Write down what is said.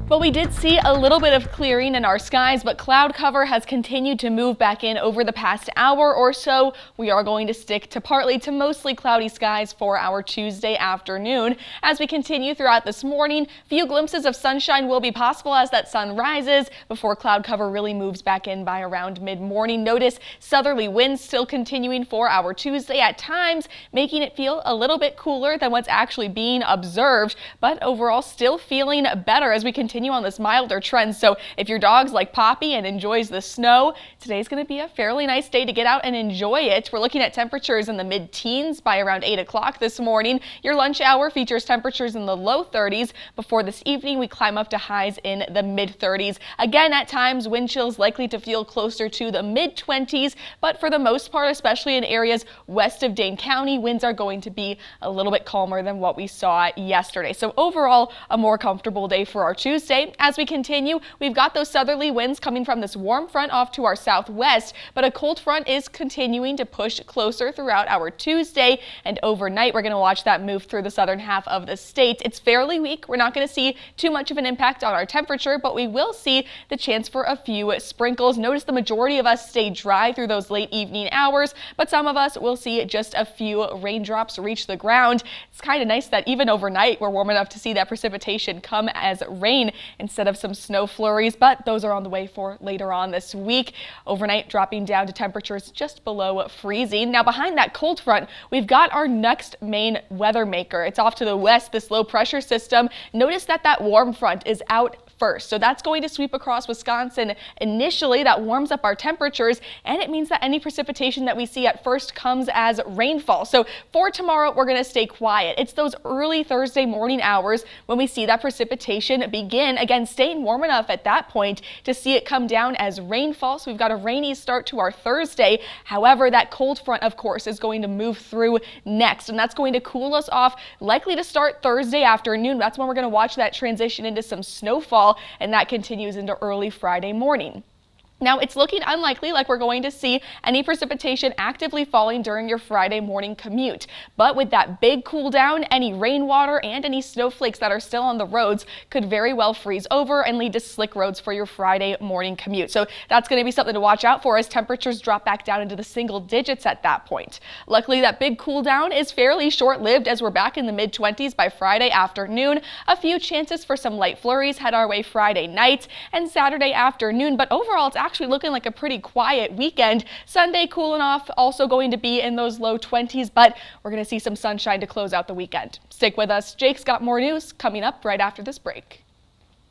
Well, we did see a little bit of clearing in our skies, but cloud cover has continued to move back in over the past hour or so. We are going to stick to partly to mostly cloudy skies for our Tuesday afternoon. As we continue throughout this morning, few glimpses of sunshine will be possible as that sun rises before cloud cover really moves back in by around mid-morning. Notice southerly winds still continuing for our Tuesday at times, making it feel a little bit cooler than what's actually being observed, but overall still feeling better as we continue on this milder trend. So if your dog's like Poppy and enjoys the snow, today's going to be a fairly nice day to get out and enjoy it. We're looking at temperatures in the mid-teens by around 8 o'clock this morning. Your lunch hour features temperatures in the low 30s. Before this evening, we climb up to highs in the mid-30s. Again, at times, wind chills likely to feel closer to the mid-20s, but for the most part, especially in areas west of Dane County, winds are going to be a little bit calmer than what we saw yesterday. So overall, a more comfortable day for our Tuesday. As we continue, we've got those southerly winds coming from this warm front off to our southwest, but a cold front is continuing to push closer throughout our Tuesday, and overnight we're going to watch that move through the southern half of the state. It's fairly weak. We're not going to see too much of an impact on our temperature, but we will see the chance for a few sprinkles. Notice the majority of us stay dry through those late evening hours, but some of us will see just a few raindrops reach the ground. It's kind of nice that even overnight we're warm enough to see that precipitation come as rain instead of some snow flurries, but those are on the way for later on this week. Overnight dropping down to temperatures just below freezing. Now behind that cold front, we've got our next main weather maker. It's off to the west, this low pressure system. Notice that warm front is out first. So that's going to sweep across Wisconsin initially. That warms up our temperatures, and it means that any precipitation that we see at first comes as rainfall. So for tomorrow, we're going to stay quiet. It's those early Thursday morning hours when we see that precipitation begin. Again, staying warm enough at that point to see it come down as rainfall. So we've got a rainy start to our Thursday. However, that cold front, of course, is going to move through next, and that's going to cool us off, likely to start Thursday afternoon. That's when we're going to watch that transition into some snowfall, and that continues into early Friday morning. Now, it's looking unlikely like we're going to see any precipitation actively falling during your Friday morning commute. But with that big cool down, any rainwater and any snowflakes that are still on the roads could very well freeze over and lead to slick roads for your Friday morning commute. So that's going to be something to watch out for as temperatures drop back down into the single digits at that point. Luckily, that big cool down is fairly short-lived as we're back in the mid-20s by Friday afternoon. A few chances for some light flurries head our way Friday night and Saturday afternoon, but overall it's actually looking like a pretty quiet weekend. Sunday cooling off, also going to be in those low 20s, but we're going to see some sunshine to close out the weekend. Stick with us. Jake's got more news coming up right after this break.